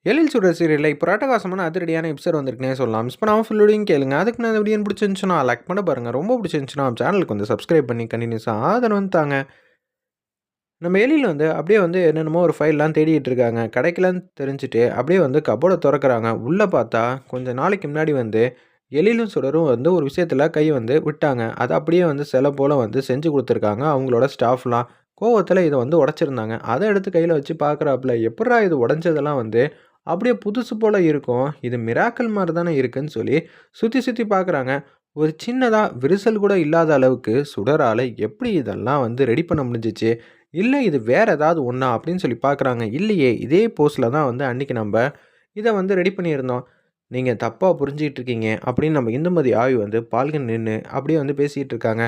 எழில் சுடர் சீரியல்ல இப்போ அட்டகாசமான அதிரடியான எபிசோட் வந்திருக்குன்னே சொல்லலாம். மிஸ் பண்ணாம ஃபுல்லோடையும் கேளுங்க. அதுக்கு நான் வீடியோ பிடிச்சிருந்துச்சுன்னா லைக் பண்ண பாருங்க. ரொம்ப பிடிச்சிருந்துச்சுன்னா சேனலுக்கு வந்து சப்ஸ்கிரைப் பண்ணி கண்டினியூஸாக ஆதரவு வந்து தாங்க. நம்ம எழில் வந்து அப்படியே வந்து என்னென்னமோ ஒரு ஃபைல்லாம் தேடிட்டு இருக்காங்க. கிடைக்கலன்னு தெரிஞ்சுட்டு அப்படியே வந்து கப்போர்ட திறக்கறாங்க. உள்ள பார்த்தா கொஞ்ச நாளைக்கு முன்னாடி வந்து எழிலும் சுடரும் வந்து ஒரு விஷயத்துல கை வந்து விட்டாங்க. அத அப்படியே வந்து சிலை போல வந்து செஞ்சு குடுத்துருக்காங்க அவங்களோட ஸ்டாஃப்லாம். கோவத்துல இத வந்து உடைச்சிருந்தாங்க. அத எடுத்து கையில வச்சு பார்க்குறாப்புல, எப்புட்றா இது உடைஞ்சதெல்லாம் வந்து அப்படியே புதுசு போல இருக்கும். இது மிராக்கிள் மாரி தானே இருக்குன்னு சொல்லி சுத்தி சுத்தி பார்க்குறாங்க. ஒரு சின்னதா விரிசல் கூட இல்லாத அளவுக்கு சுடரால எப்படி இதெல்லாம் வந்து ரெடி பண்ண முடிஞ்சுச்சு? இல்ல இது வேற ஏதாவது ஒண்ணா? அப்படின்னு சொல்லி பார்க்குறாங்க. இல்லையே, இதே போஸ்ல தான் வந்து அன்னைக்கு நம்ப இத வந்து ரெடி பண்ணியிருந்தோம். நீங்க தப்பா புரிஞ்சுகிட்டு இருக்கீங்க அப்படின்னு நம்ம இந்துமதி ஆவி வந்து பால்கனி நின்னு அப்படியே வந்து பேசிட்டு இருக்காங்க.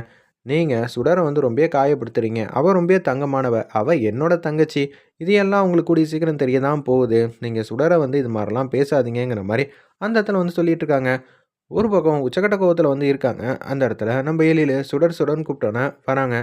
நீங்க சுடர வந்து ரொம்பவே காயப்படுத்துறீங்க. அவ ரொம்பவே தங்கமானவ. அவ என்னோட தங்கச்சி. இது எல்லாம் உங்களுக்கு கூடிய சீக்கிரம் தெரிய தான் போகுது. நீங்க சுடர வந்து இது மாரிலாம் பேசாதீங்கங்கிற மாரி அந்த இடத்துல வந்து சொல்லிட்டு இருக்காங்க. ஒரு பக்கம் உச்சக்கட்ட கோவத்துல வந்து இருக்காங்க. அந்த இடத்துல நம்ம எழிலு சுடர் சுடர்ன்னு கூப்பிட்டோனே வராங்க.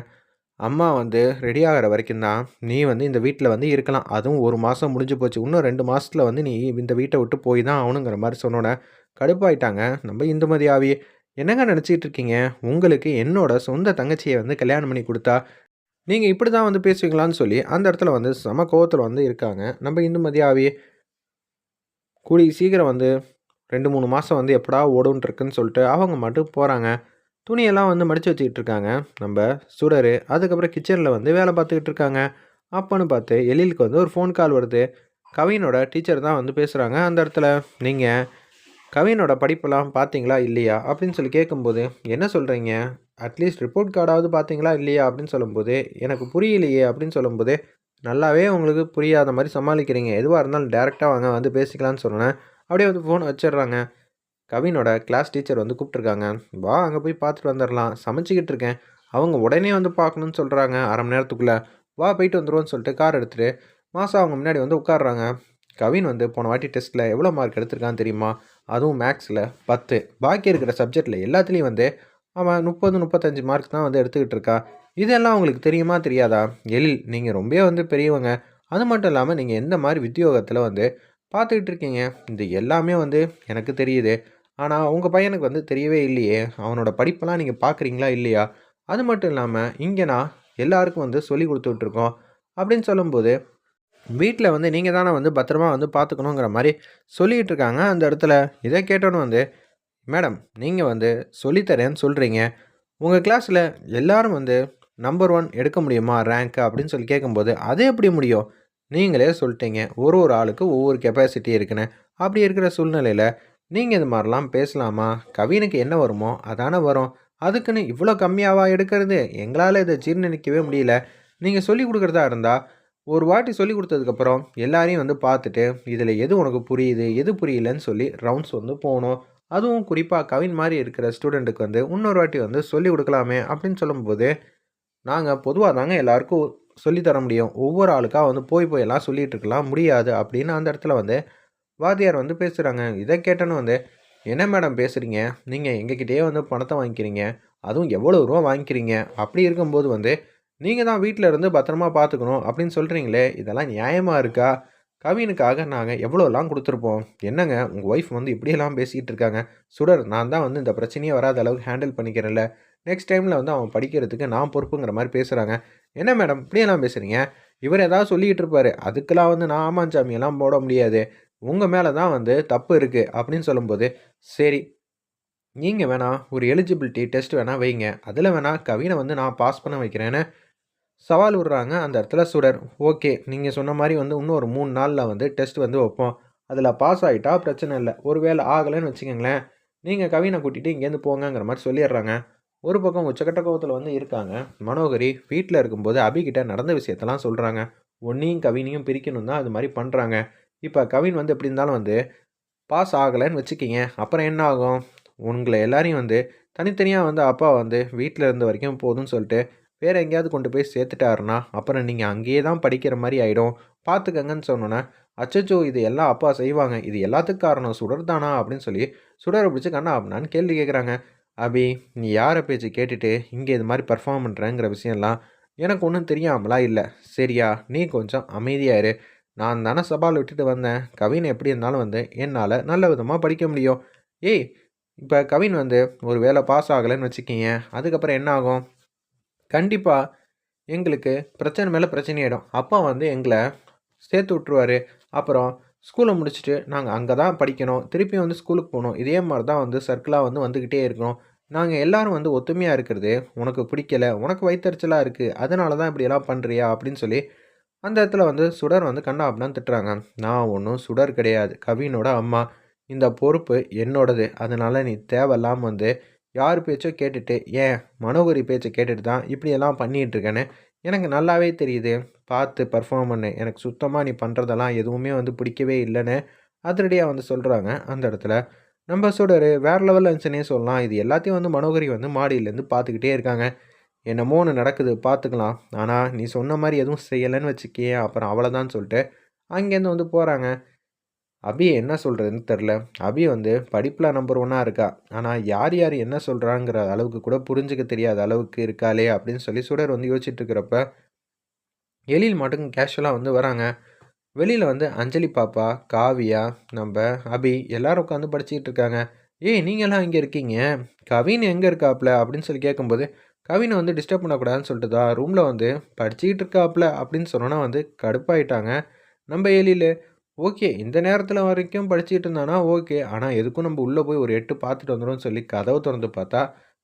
அம்மா வந்து ரெடி ஆகுற வரைக்கும் தான் நீ வந்து இந்த வீட்ல வந்து இருக்கலாம். அதுவும் 1 மாசம் முடிஞ்சு போச்சு. இன்னும் 2 மாசத்துல வந்து நீ இந்த வீட்ட விட்டு போய் தான் ஆகணுங்கிற மாரி சொன்னோனே, கடுப்பாயிட்டாங்க நம்ம இந்துமதி ஆவி. என்னங்க நெனச்சுக்கிட்டு இருக்கீங்க? உங்களுக்கு என்னோட சொந்த தங்கச்சிய வந்து கல்யாணம் பண்ணி குடுத்தா, நீங்க இப்படி தான் வந்து பேசுவீங்களான்னு சொல்லி, அந்த இடத்துல வந்து செம கோவத்துல வந்து இருக்காங்க. நம்ம இந்துமதி ஆவி. கூடிய சீக்கிரம் வந்து 2, 3 மாசம் வந்து எப்படா ஓடும்ன்னு இருக்குன்னு சொல்லிட்டு அவங்க பாட்டுக்கு போறாங்க. துணியெல்லாம் வந்து மடிச்சு வச்சுக்கிட்டு இருக்காங்க. நம்ப சுடரு. அதுக்கப்புறம் கிச்சன்ல வந்து வேலை பார்த்துக்கிட்டு இருக்காங்க. அப்பன்னு பார்த்து எழிலுக்கு வந்து ஒரு ஃபோன் கால் வருது. கவினோட டீச்சர் தான் வந்து பேசுறாங்க. அந்த இடத்துல, "நீங்க கவினோட படிப்பெல்லாம் பார்த்தீங்களா? இல்லையா?" அப்படின்னு சொல்லி கேட்கும்போது, "என்ன சொல்றீங்க? அட்லீஸ்ட் ரிப்போர்ட் கார்டாவது பார்த்தீங்களா? இல்லையா?" அப்படின்னு சொல்லும்போது, "எனக்கு புரியலையே" அப்படின்னு சொல்லும்போது, "நல்லாவே உங்களுக்கு புரியாத மாரி சமாளிக்கிறீங்க. எதுவா இருந்தாலும் டைரக்ட்டா வாங்க, வந்து பேசிக்கலாம்ன்னு" சொன்னோனே, அப்படியே வந்து ஃபோன வச்சுடுறாங்க. கவினோட கிளாஸ் டீச்சர் வந்து கூப்பிட்டுருக்காங்க. "வா அங்க போய் பார்த்துட்டு வந்துரலாம். சமைச்சுக்கிட்டு இருக்கேன்." அவங்க உடனே வந்து பார்க்கணும்னு சொல்றாங்க. 1/2 மணி நேரத்துக்குள்ள. "வா போயிட்டு வந்துருவோம்ன்னு" சொல்லிட்டு கார் எடுத்துட்டு, மாசா அவங்க முன்னாடி வந்து உட்கார்றாங்க. கவின் வந்து போன வாட்டி டெஸ்ட்ல எவ்வளோ மார்க் எடுத்திருக்கான்னு தெரியுமா? அதுவும் மேத்ஸ்ல 10. பாக்கி இருக்கிற சப்ஜெக்ட்ல எல்லாத்துலயும் வந்து அவன் 30, 35 மார்க் தான் வந்து எடுத்துக்கிட்டு இருக்கான். இதெல்லாம் உங்களுக்கு தெரியுமா? தெரியாதா? எழில், நீங்க ரொம்பவே வந்து பெரியவங்க. அது மட்டும் இல்லாம நீங்க எந்த மாரி உத்தியோகத்துல வந்து பார்த்துக்கிட்டு இருக்கீங்க. இது எல்லாமே வந்து எனக்கு தெரியுது. ஆனா, உங்க பையனுக்கு வந்து தெரியவே இல்லையே! அவனோட படிப்பெல்லாம் நீங்க பார்க்குறீங்களா? இல்லையா? அது மட்டும் இல்லாம, இங்க நான் எல்லாருக்கும் வந்து சொல்லிக் குடுத்துட்ருக்கோம். அப்படின்னு சொல்லும்போது, வீட்ல வந்து நீங்க தானே வந்து பத்திரமா வந்து பார்த்துக்கணுங்கிற மாரி சொல்லிட்டு இருக்காங்க அந்த இடத்துல. இத கேட்டோனே வந்து, "மேடம், நீங்க வந்து சொல்லி தரேன்னு சொல்றீங்க. உங்க கிளாஸ்ல எல்லாரும் வந்து நம்பர் 1 எடுக்க முடியுமா ரேங்க்?" அப்படின்னு சொல்லி கேட்கும்போது, "அது எப்படி முடியும்? நீங்களே சொல்ட்டீங்க. ஒரு ஒரு ஆளுக்கு ஒவ்வொரு கெப்பாசிட்டி இருக்குன்னு. அப்படி இருக்கிற சூழ்நிலையில, நீங்க இது மாரிலாம் பேசலாமா? கவினுக்கு என்ன வருமோ அதானே வரும். அதுக்குன்னு இவ்வளோ கம்மியாவா எடுக்கிறது? எங்களால இத ஜீர்ணிக்கவே முடியல. நீங்க சொல்லிக் குடுக்கிறதா இருந்தா, ஒரு வாட்டி சொல்லிக் குடுத்ததுக்கப்புறம் எல்லாரையும் வந்து பார்த்துட்டு, இதில எது உனக்கு புரியுது? எது புரியலன்னு சொல்லி ரவுண்ட்ஸ் வந்து போணும். அதுவும் குறிப்பா கவின் மாரி இருக்கிற ஸ்டூடண்ட்டுக்கு வந்து இன்னொரு வாட்டி வந்து சொல்லிக் குடுக்கலாமே!" அப்படின்னு சொல்லும்போது, "நாங்க பொதுவா தாங்க எல்லாருக்கும் சொல்லி தர முடியும். ஒவ்வொரு ஆளுக்கா வந்து போய் போய் எல்லாம் சொல்லிட்டு இருக்கலாம் முடியாது." அப்படின்னு அந்த இடத்துல வந்து வாத்தியார் வந்து பேசுறாங்க. இத கேட்டோனே வந்து, "என்ன மேடம் பேசுறீங்க? நீங்க எங்ககிட்டயே வந்து பணத்த வாங்கிக்கிறீங்க. அதுவும் எவ்வளோ ரூவா வாங்கிக்கிறீங்க? அப்படி இருக்கும்போது வந்து, நீங்க தான் வீட்ல இருந்து பத்திரமா பார்த்துக்கணும் அப்படின்னு சொல்றீங்களே, இதெல்லாம் நியாயமா இருக்கா? கவினுக்காக நாங்க எவ்வளோலாம் குடுத்துருப்போம். என்னங்க உங்க ஒய்ஃப் வந்து இப்படியெல்லாம் பேசிட்டு இருக்காங்க. சுடர், நான் தான் வந்து இந்த பிரச்சனையே வராத அளவுக்கு ஹேண்டில் பண்ணிக்கிறேன்ல. நெக்ஸ்ட் டைம்ல வந்து அவன் படிக்கிறதுக்கு நான் பொறுப்புங்கிற மாரி பேசுறாங்க. என்ன மேடம் இப்படியெல்லாம் பேசுறீங்க? இவரு ஏதாவது சொல்லிக்கிட்டு இருப்பாரு. அதுக்கெல்லாம் வந்து நான் ஆமாஞ்சாமியெல்லாம் போட முடியாது. உங்க மேல தான் வந்து தப்பு இருக்கு." அப்படின்னு சொல்லும்போது, "சரி, நீங்க வேணா ஒரு எலிஜிபிலிட்டி டெஸ்ட் வேணா வைங்க. அதில வேணா கவின வந்து நான் பாஸ் பண்ண வைக்கிறேன்னு" சவால் விடுறாங்க அந்த இடத்துல சுடர். "ஓகே, நீங்க சொன்ன மாரி வந்து இன்னும் ஒரு 3 நாள்ல வந்து டெஸ்ட் வந்து வைப்போம். அதில பாஸ் ஆயிட்டா பிரச்சனை இல்ல. ஒரு வேள ஆகலன்னு வச்சுக்கங்களேன், நீங்க கவின கூட்டிட்டு இங்கேருந்து போங்கங்கிற மாரி சொல்லிடுறாங்க." ஒரு பக்கம் உச்சக்கட்ட கோவத்தில வந்து இருக்காங்க. மனோகரி வீட்ல இருக்கும்போது அபிகிட்ட நடந்த விஷயத்தெல்லாம் சொல்றாங்க. உன்னையும் கவினையும் பிரிக்கணும் தான் அது மாரி பண்றாங்க. இப்ப கவின் வந்து எப்படி இருந்தாலும் வந்து பாஸ் ஆகலன்னு வச்சுக்கங்க. அப்புறம் என்ன ஆகும்? உங்கள எல்லாரையும் வந்து தனித்தனியா வந்து அப்பா வந்து வீட்ல இருந்த வரைக்கும் போதும்ன்னு சொல்லிட்டு, வேற எங்கேயாவது கொண்டு போய் சேர்த்துட்டாருன்னா, அப்புறம் நீங்க அங்கேயே தான் படிக்கிற மாரி ஆயிடும். பார்த்துக்கங்கன்னு சொன்னோனே, அச்சச்சோ! இது எல்லாம் அப்பா செய்வாங்க. இது எல்லாத்துக்கும் காரணம் சுடர் தானா? அப்படின்னு சொல்லி சுடர பிடிச்சு கண்ணா பின்னான்னு கேள்வி கேட்குறாங்க. "அபி, நீ யார பேச்சு கேட்டுட்டு இங்க இது மாரி பெர்ஃபார்ம் பண்றேங்கிற விஷயம்லாம் எனக்கு ஒண்ணும் தெரியாமலாம் இல்ல. சரியா? நீ கொஞ்சம் அமைதியா இரு. நான் தானே சவால் விட்டுட்டு வந்தேன். கவின் எப்படி இருந்தாலும் வந்து என்னால் நல்ல விதமாக படிக்க முடியும். ஏய் இப்போ கவின் வந்து ஒரு வேளை பாஸ் ஆகலைன்னு வச்சுக்கிங்க, அதுக்கப்புறம் என்ன ஆகும்? கண்டிப்பாக எங்களுக்கு பிரச்சனை மேலே பிரச்சனையாயிடும். அப்பா வந்து எங்களை சேர்த்து விட்ருவாரு. அப்புறம் ஸ்கூலை முடிச்சுட்டு நாங்கள் அங்கே தான் படிக்கணும். திருப்பியும் வந்து ஸ்கூலுக்கு போகணும். இதே மாதிரி தான் வந்து சர்க்கிளாக வந்து வந்துக்கிட்டே இருக்கணும். நாங்கள் எல்லாரும் வந்து ஒத்துமையாக இருக்கிறது உனக்கு பிடிக்கல, உனக்கு வயித்தெரிச்சலாக இருக்குது, அதனால தான் இப்படியெல்லாம் பண்ணுறியா அப்படின்னு சொல்லி அந்த இடத்துல வந்து சுடர் வந்து கண்ணா அப்படின்னு திட்டுறாங்க. நான் ஒன்றும் சுடர் கிடையாது, கவினோட அம்மா. இந்த பொறுப்பு என்னோடது. அதனால நீ தேவையில்லாமல் வந்து யார் பேச்சோ கேட்டுட்டு ஏன் மனோகரி பேச்சை கேட்டுட்டு தான் இப்படியெல்லாம் பண்ணிகிட்டு இருக்கேன்னு எனக்கு நல்லாவே தெரியுது. பார்த்து பெர்ஃபார்ம் பண்ணு. எனக்கு சுத்தமாக நீ பண்ணுறதெல்லாம் எதுவுமே வந்து பிடிக்கவே இல்லைன்னு அதிரடியாக வந்து சொல்கிறாங்க அந்த இடத்துல. நம்ம சுடர் வேறு லெவலில் இருந்துச்சுன்னே சொல்லலாம். இது எல்லாத்தையும் வந்து மனோகரி வந்து மாடியிலேருந்து பார்த்துக்கிட்டே இருக்காங்க. என்னமோ ஒன்று நடக்குது பார்த்துக்கலாம். ஆனால் நீ சொன்ன மாதிரி எதுவும் செய்யலைன்னு வச்சுக்கயேன், அப்புறம் அவ்வளோதான்னு சொல்லிட்டு அங்கேருந்து வந்து போகிறாங்க. அபி என்ன சொல்கிறதுன்னு தெரில. அபி வந்து படிப்பில் நம்பர் ஒன்னாக இருக்கா. ஆனால் யார் யார் என்ன சொல்கிறாங்கிற அளவுக்கு கூட புரிஞ்சுக்க தெரியாத அளவுக்கு இருக்காளே அப்படின்னு சொல்லி சுடர் வந்து யோசிச்சுட்டு இருக்கிறப்ப, எழில் மட்டும் கேஷுவலாக வந்து வராங்க. வெளியில் வந்து அஞ்சலி பாப்பா, காவியா, நம்ம அபி எல்லாரும் உட்காந்து படிச்சுக்கிட்டு இருக்காங்க. ஏய் நீங்கள்லாம் இங்கே இருக்கீங்க, கவின் எங்கே இருக்காப்புல அப்படின்னு சொல்லி கேட்கும்போது, கவினை வந்து டிஸ்டர்ப் பண்ணக்கூடாதுன்னு சொல்லிட்டு தான் ரூமில் வந்து படிச்சுக்கிட்டு இருக்காப்புல அப்படின்னு சொன்னோன்னா வந்து கடுப்பாயிட்டாங்க நம்ம எழில். ஓகே இந்த நேரத்தில் வரைக்கும் படிச்சுக்கிட்டு இருந்தானா ஓகே, ஆனால் எதுக்கும் நம்ம உள்ளே போய் ஒரு எட்டு பார்த்துட்டு வந்துடும்னு சொல்லி கதவை திறந்து பார்த்தா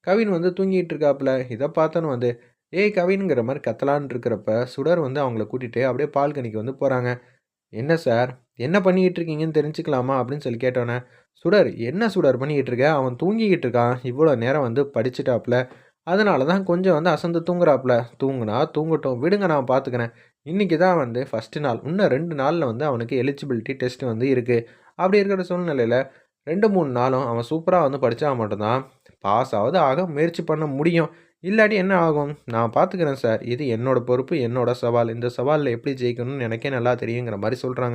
கவின் வந்து தூங்கிட்டு இருக்காப்புல. இதை பார்த்தோன்னு வந்து ஏய் கவின்ங்கிற மாதிரி கத்தலான்னு இருக்கிறப்ப சுடர் வந்து அவங்கள கூட்டிகிட்டு அப்படியே பால்கனிக்கு வந்து போகிறாங்க. என்ன சார்? என்ன பண்ணிக்கிட்டு இருக்கீங்கன்னு தெரிஞ்சுக்கலாமா? அப்படின்னு சொல்லி கேட்டோன்னே, சுடர் என்ன சுடர் பண்ணிக்கிட்டு இருக்க? அவன் தூங்கிக்கிட்டு இருக்கான். இவ்வளோ நேரம் வந்து படிச்சுட்டாப்புல. அதனால தான் கொஞ்சம் வந்து அசந்து தூங்குறாப்புல. தூங்குனா தூங்கட்டும். விடுங்க நான் பார்த்துக்கிறேன். இன்னைக்கு தான் வந்து ஃபர்ஸ்ட்டு நாள். இன்னும் 2 நாள்ல வந்து அவனுக்கு எலிஜிபிலிட்டி டெஸ்ட் வந்து இருக்கு. அப்படி இருக்கிற சூழ்நிலையில 2, 3 நாளும் அவன் சூப்பரா வந்து படிச்சா மட்டும் தான் பாஸ் ஆவது ஆக முயற்சி பண்ண முடியும். இல்லாட்டி என்ன ஆகும்? நான் பார்த்துக்கிறேன் சார். இது என்னோட பொறுப்பு, என்னோட சவால். இந்த சவால்ல எப்படி ஜெயிக்கணும்னு எனக்கே நல்லா தெரியுங்கிற மாரி சொல்றாங்க.